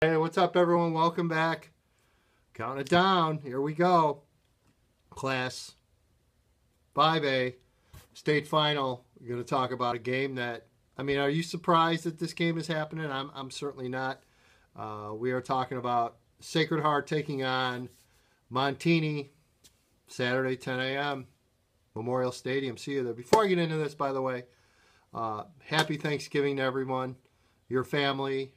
Hey, what's up, everyone? Welcome back. Counting it down. Here we go. Class 5A state final. We're going to talk about a game that, are you surprised that this game is happening? I'm certainly not. We are talking about Sacred Heart taking on Montini Saturday, 10 a.m. Memorial Stadium. See you there. Before I get into this, by the way, happy Thanksgiving to everyone, your family,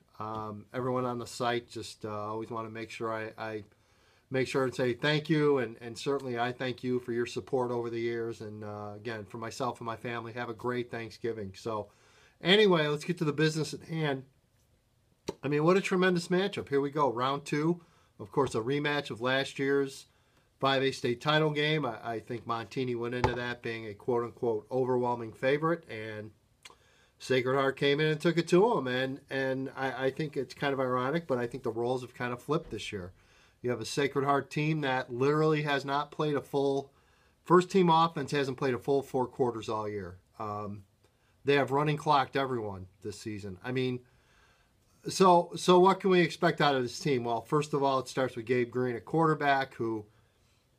everyone on the site. Just always want to make sure I make sure and say thank you, and certainly I thank you for your support over the years. And again, for myself and my family, have a great Thanksgiving. So anyway, let's get to the business at hand. What a tremendous matchup. Here we go. Round two. Of course, a rematch of last year's 5A state title game. I think Montini went into that being a quote-unquote overwhelming favorite, and Sacred Heart came in and took it to them. And I think it's kind of ironic, but I think the roles have kind of flipped this year. You have a Sacred Heart team that literally has not played a full, first team offense hasn't played a full 4 quarters all year. They have running clocked everyone this season. So what can we expect out of this team? Well, first of all, it starts with Gabe Green, a quarterback who,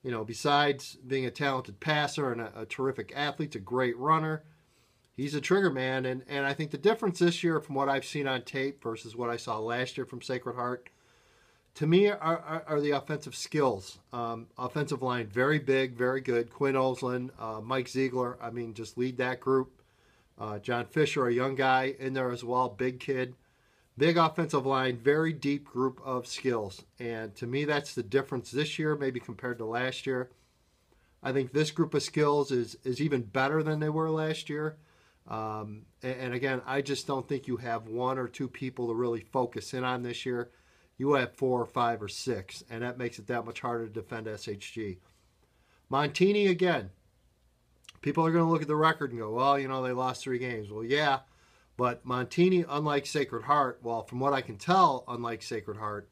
besides being a talented passer and a terrific athlete, a great runner, he's a trigger man. And I think the difference this year from what I've seen on tape versus what I saw last year from Sacred Heart, to me, are the offensive skills. Offensive line, very big, very good. Quinn Oslin, Mike Ziegler, just lead that group. John Fisher, a young guy in there as well, big kid. Big offensive line, very deep group of skills. And to me, that's the difference this year, maybe compared to last year. I think this group of skills is even better than they were last year. And again, I just don't think you have 1 or 2 people to really focus in on this year. You have 4 or 5 or 6, and that makes it that much harder to defend SHG. Montini, again, people are going to look at the record and go, well, they lost 3 games. Well, yeah. But Montini, unlike Sacred Heart, well, from what I can tell, unlike Sacred Heart,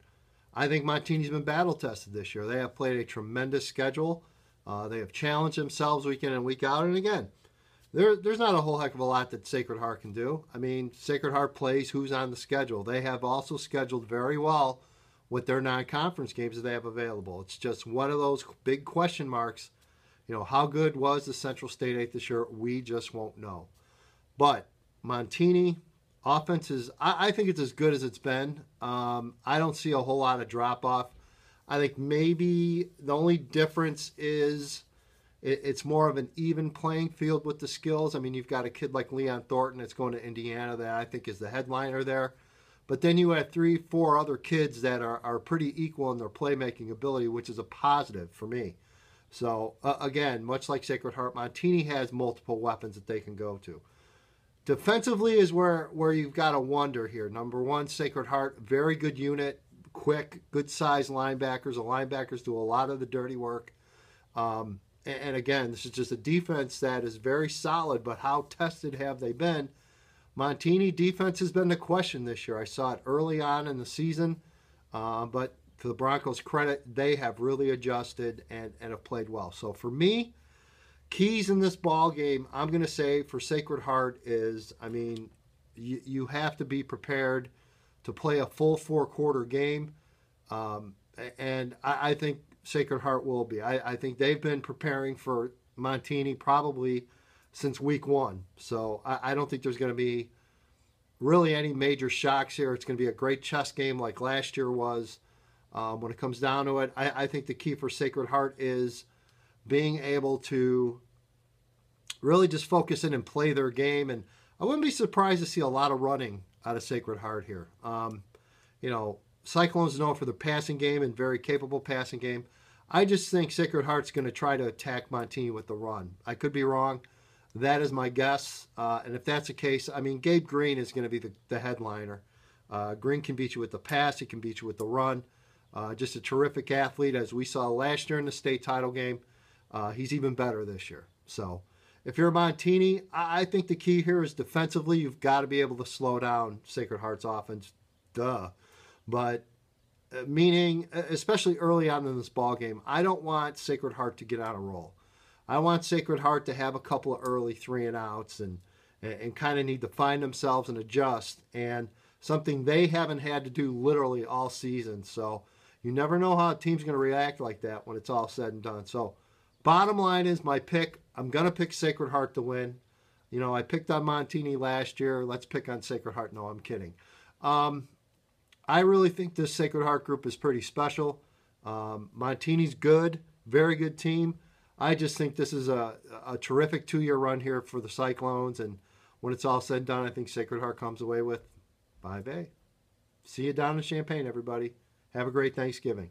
I think Montini's been battle-tested this year. They have played a tremendous schedule. They have challenged themselves week in and week out. And again, there's not a whole heck of a lot that Sacred Heart can do. Sacred Heart plays who's on the schedule. They have also scheduled very well with their non-conference games that they have available. It's just one of those big question marks. How good was the Central State 8 this year? We just won't know. But Montini, offense is, I think it's as good as it's been. I don't see a whole lot of drop-off. I think maybe the only difference is it's more of an even playing field with the skills. You've got a kid like Leon Thornton that's going to Indiana that I think is the headliner there. But then you have 3, 4 other kids that are pretty equal in their playmaking ability, which is a positive for me. So, again, much like Sacred Heart, Montini has multiple weapons that they can go to. Defensively is where you've got to wonder here. Number 1, Sacred Heart, very good unit, quick, good-sized linebackers. The linebackers do a lot of the dirty work. And again, this is just a defense that is very solid, but how tested have they been? Montini defense has been the question this year. I saw it early on in the season, but to the Broncos' credit, they have really adjusted and have played well. So for me, keys in this ball game, I'm going to say for Sacred Heart is, you have to be prepared to play a full 4-quarter game, and I think Sacred Heart will be. I think they've been preparing for Montini probably since week 1, so I don't think there's going to be really any major shocks here. It's going to be a great chess game like last year was. When it comes down to it, I think the key for Sacred Heart is being able to really just focus in and play their game. And I wouldn't be surprised to see a lot of running out of Sacred Heart here. Cyclones known for their passing game and very capable passing game. I just think Sacred Heart's going to try to attack Montini with the run. I could be wrong. That is my guess. And if that's the case, Gabe Green is going to be the headliner. Green can beat you with the pass. He can beat you with the run. Just a terrific athlete, as we saw last year in the state title game. He's even better this year. So if you're Montini, I think the key here is defensively, you've got to be able to slow down Sacred Heart's offense. Duh. But meaning, especially early on in this ball game, I don't want Sacred Heart to get on a roll. I want Sacred Heart to have a couple of early 3-and-outs and kind of need to find themselves and adjust. And something they haven't had to do literally all season. So you never know how a team's going to react like that when it's all said and done. So bottom line is my pick. I'm going to pick Sacred Heart to win. You know, I picked on Montini last year. Let's pick on Sacred Heart. No, I'm kidding. I really think this Sacred Heart group is pretty special. Montini's good, very good team. I just think this is a terrific 2-year run here for the Cyclones. And when it's all said and done, I think Sacred Heart comes away with 5A. See you down in Champaign, everybody. Have a great Thanksgiving.